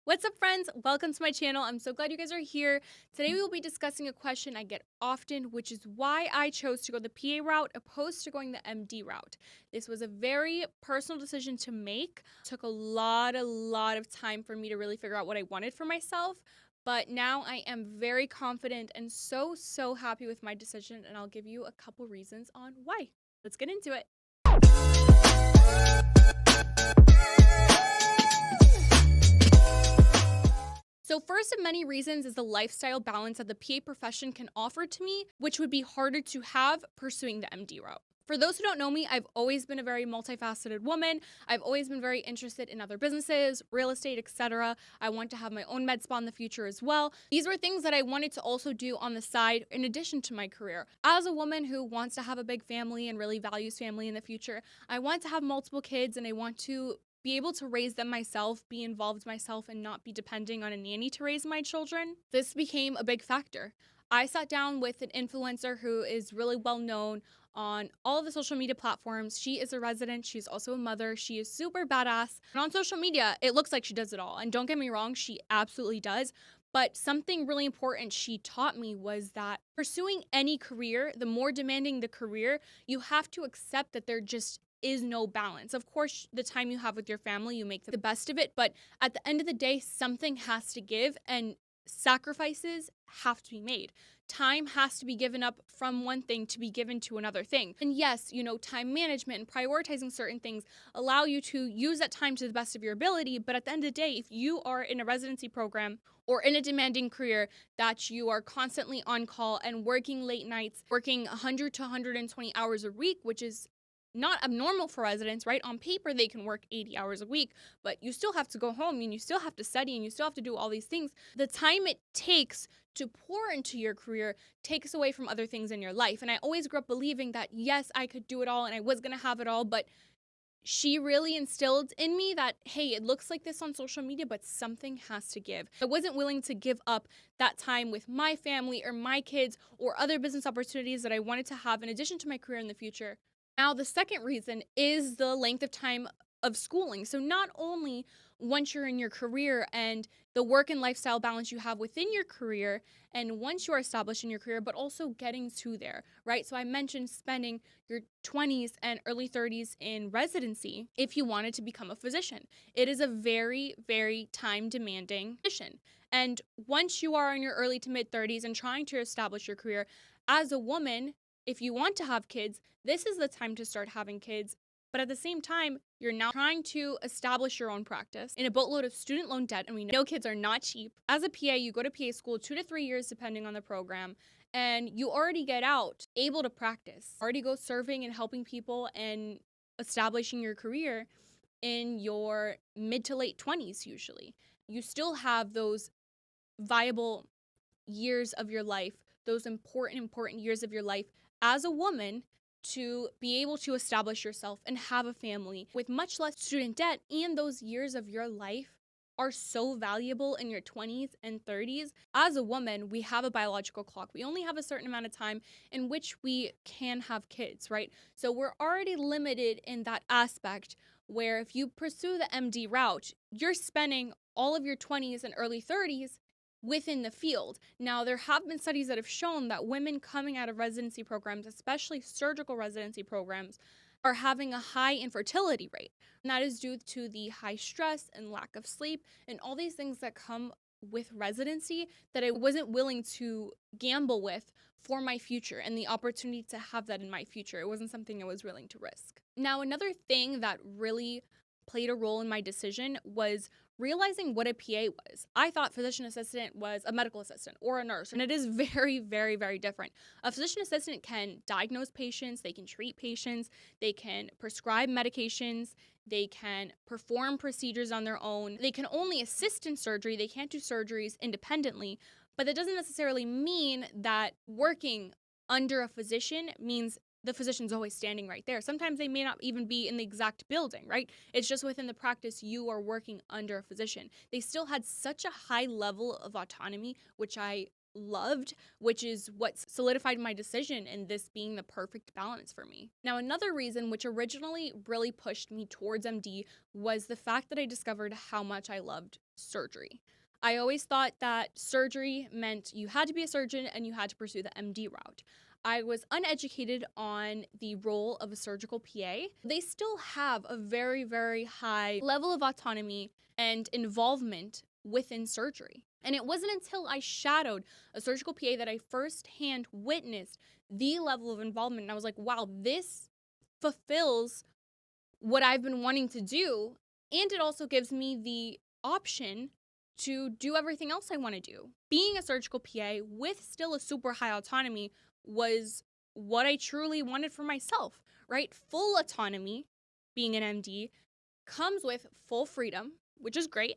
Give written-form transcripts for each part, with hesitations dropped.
What's up, friends? Welcome to my channel. I'm so glad you guys are here. Today we will be discussing a question I get often, which is why I chose to go the PA route opposed to going the MD route. This was a very personal decision to make. It took a lot of time for me to really figure out what I wanted for myself. But now I am very confident and so happy with my decision, and I'll give you a couple reasons on why. Let's get into it. So first of many reasons is the lifestyle balance that the PA profession can offer to me, which would be harder to have pursuing the MD route. For those who don't know me, I've always been a very multifaceted woman. I've always been very interested in other businesses, real estate, etc. I want to have my own med spa in the future as well. These were things that I wanted to also do on the side in addition to my career. As a woman who wants to have a big family and really values family in the future, I want to have multiple kids and I want to be able to raise them myself, be involved myself, and not be depending on a nanny to raise my children. This became a big factor. I sat down with an influencer who is really well known on all of the social media platforms. She is a resident. She's also a mother. She is super badass. And on social media, it looks like she does it all. And don't get me wrong, she absolutely does. But something really important she taught me was that pursuing any career, the more demanding the career, you have to accept that there just is no balance. Of course, the time you have with your family, you make the best of it, but at the end of the day, something has to give and sacrifices have to be made. Time has to be given up from one thing to be given to another thing. And yes, time management and prioritizing certain things allow you to use that time to the best of your ability. But at the end of the day, if you are in a residency program or in a demanding career that you are constantly on call and working late nights, working 100 to 120 hours a week, which is not abnormal for residents, right? On paper, they can work 80 hours a week, but you still have to go home and you still have to study and you still have to do all these things. The time it takes to pour into your career takes away from other things in your life. And I always grew up believing that, yes, I could do it all and I was going to have it all, but she really instilled in me that, hey, it looks like this on social media, but something has to give. I wasn't willing to give up that time with my family or my kids or other business opportunities that I wanted to have in addition to my career in the future. Now, the second reason is the length of time of schooling. So not only once you're in your career and the work and lifestyle balance you have within your career and once you are established in your career, but also getting to there, right? So I mentioned spending your 20s and early 30s in residency if you wanted to become a physician. It is a very time demanding position. And once you are in your early to mid 30s and trying to establish your career as a woman, if you want to have kids, this is the time to start having kids. But at the same time, you're now trying to establish your own practice in a boatload of student loan debt. And we know kids are not cheap. As a PA, you go to PA school 2 to 3 years, depending on the program. And you already get out able to practice, already go serving and helping people and establishing your career in your mid to late 20s, usually. You still have those viable years of your life, those important years of your life as a woman to be able to establish yourself and have a family with much less student debt. And those years of your life are so valuable in your 20s and 30s. As a woman, we have a biological clock. We only have a certain amount of time in which we can have kids, right? So we're already limited in that aspect where if you pursue the MD route, you're spending all of your 20s and early 30s within the field. Now, there have been studies that have shown that women coming out of residency programs, especially surgical residency programs, are having a high infertility rate. And that is due to the high stress and lack of sleep and all these things that come with residency that I wasn't willing to gamble with for my future and the opportunity to have that in my future. It wasn't something I was willing to risk. Now, another thing that really played a role in my decision was realizing what a PA was. I thought physician assistant was a medical assistant or a nurse, and it is very different. A physician assistant can diagnose patients, they can treat patients, they can prescribe medications, they can perform procedures on their own. They can only assist in surgery, they can't do surgeries independently, but that doesn't necessarily mean that working under a physician means the physician's always standing right there. Sometimes they may not even be in the exact building, right? It's just within the practice you are working under a physician. They still had such a high level of autonomy, which I loved, which is what solidified my decision in this being the perfect balance for me. Now, another reason which originally really pushed me towards MD was the fact that I discovered how much I loved surgery. I always thought that surgery meant you had to be a surgeon and you had to pursue the MD route. I was uneducated on the role of a surgical PA. They still have a very, very high level of autonomy and involvement within surgery. And it wasn't until I shadowed a surgical PA that I firsthand witnessed the level of involvement. And I was like, wow, this fulfills what I've been wanting to do. And it also gives me the option to do everything else I want to do. Being a surgical PA with still a super high autonomy was what I truly wanted for myself, right? Full autonomy, being an MD, comes with full freedom, which is great,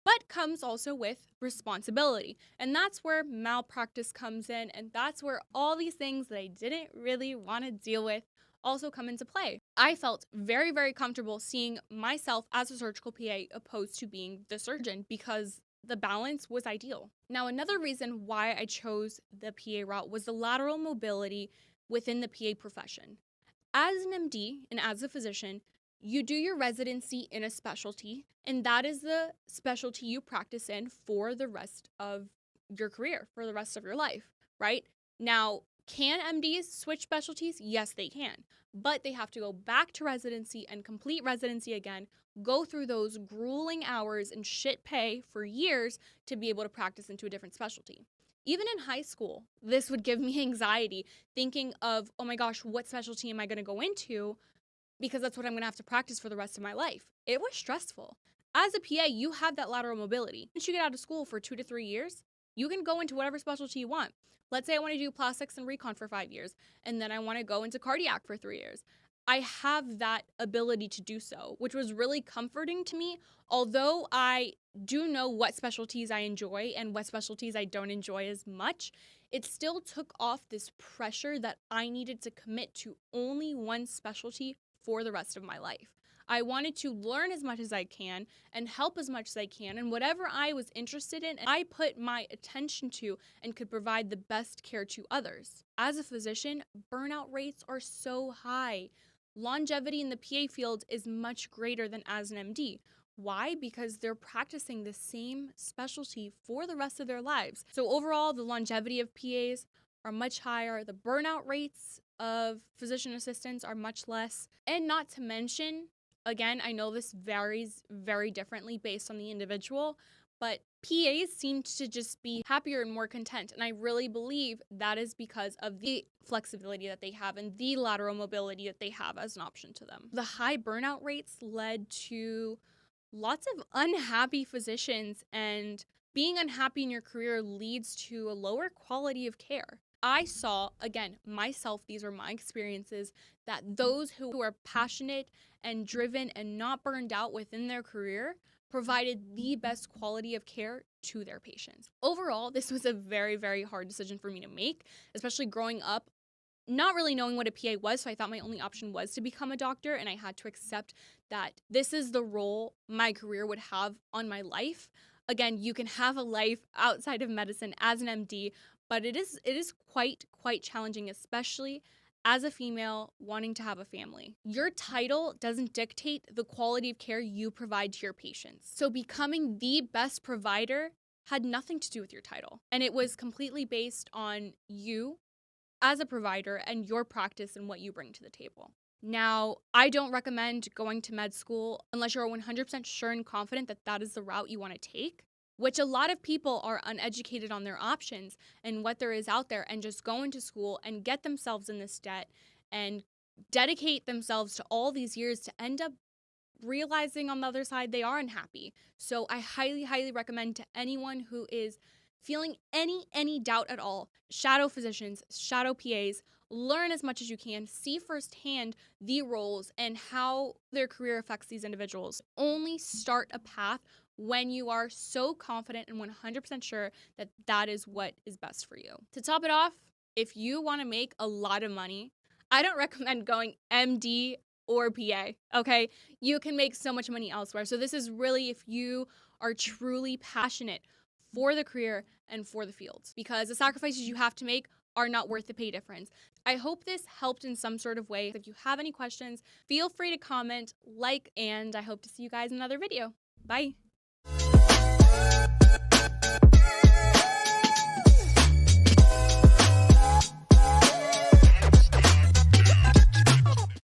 but comes also with responsibility. And that's where malpractice comes in, and that's where all these things that I didn't really want to deal with also come into play. I felt very, very comfortable seeing myself as a surgical PA opposed to being the surgeon because the balance was ideal. Now, another reason why I chose the PA route was the lateral mobility within the PA profession. As an MD and as a physician, you do your residency in a specialty, and that is the specialty you practice in for the rest of your career, for the rest of your life, right? Now, can MDs switch specialties? Yes, they can. But they have to go back to residency and complete residency again, go through those grueling hours and shit pay for years to be able to practice into a different specialty. Even in high school, this would give me anxiety thinking of, oh my gosh, what specialty am I going to go into? Because that's what I'm going to have to practice for the rest of my life. It was stressful. As a PA, you have that lateral mobility. Once you get out of school for 2 to 3 years, you can go into whatever specialty you want. Let's say I want to do plastics and recon for 5 years, and then I want to go into cardiac for 3 years. I have that ability to do so, which was really comforting to me. Although I do know what specialties I enjoy and what specialties I don't enjoy as much, it still took off this pressure that I needed to commit to only one specialty for the rest of my life. I wanted to learn as much as I can and help as much as I can, and whatever I was interested in, I put my attention to and could provide the best care to others. As a physician, burnout rates are so high. Longevity in the PA field is much greater than as an MD. Why? Because they're practicing the same specialty for the rest of their lives. So overall, the longevity of PAs are much higher. The burnout rates of physician assistants are much less. And not to mention, again, I know this varies very differently based on the individual, but PAs seem to just be happier and more content. And I really believe that is because of the flexibility that they have and the lateral mobility that they have as an option to them. The high burnout rates led to lots of unhappy physicians, and being unhappy in your career leads to a lower quality of care. I saw, again, myself, these were my experiences, that those who are passionate and driven and not burned out within their career provided the best quality of care to their patients. Overall, this was a very, very hard decision for me to make, especially growing up, not really knowing what a PA was, so I thought my only option was to become a doctor, and I had to accept that this is the role my career would have on my life. Again, you can have a life outside of medicine as an MD, but it is quite challenging, especially as a female wanting to have a family. Your title doesn't dictate the quality of care you provide to your patients. So becoming the best provider had nothing to do with your title, and it was completely based on you as a provider and your practice and what you bring to the table. Now, I don't recommend going to med school unless you're 100% sure and confident that that is the route you want to take, which a lot of people are uneducated on their options and what there is out there, and just go into school and get themselves in this debt and dedicate themselves to all these years to end up realizing on the other side they are unhappy. So I highly recommend to anyone who is feeling any doubt at all, shadow physicians, shadow PAs, learn as much as you can, see firsthand the roles and how their career affects these individuals. Only start a path when you are so confident and 100% sure that that is what is best for you. To top it off, if you want to make a lot of money, I don't recommend going MD or PA, okay? You can make so much money elsewhere. So this is really if you are truly passionate for the career and for the fields, because the sacrifices you have to make are not worth the pay difference. I hope this helped in some sort of way. If you have any questions, feel free to comment, like, and I hope to see you guys in another video. Bye.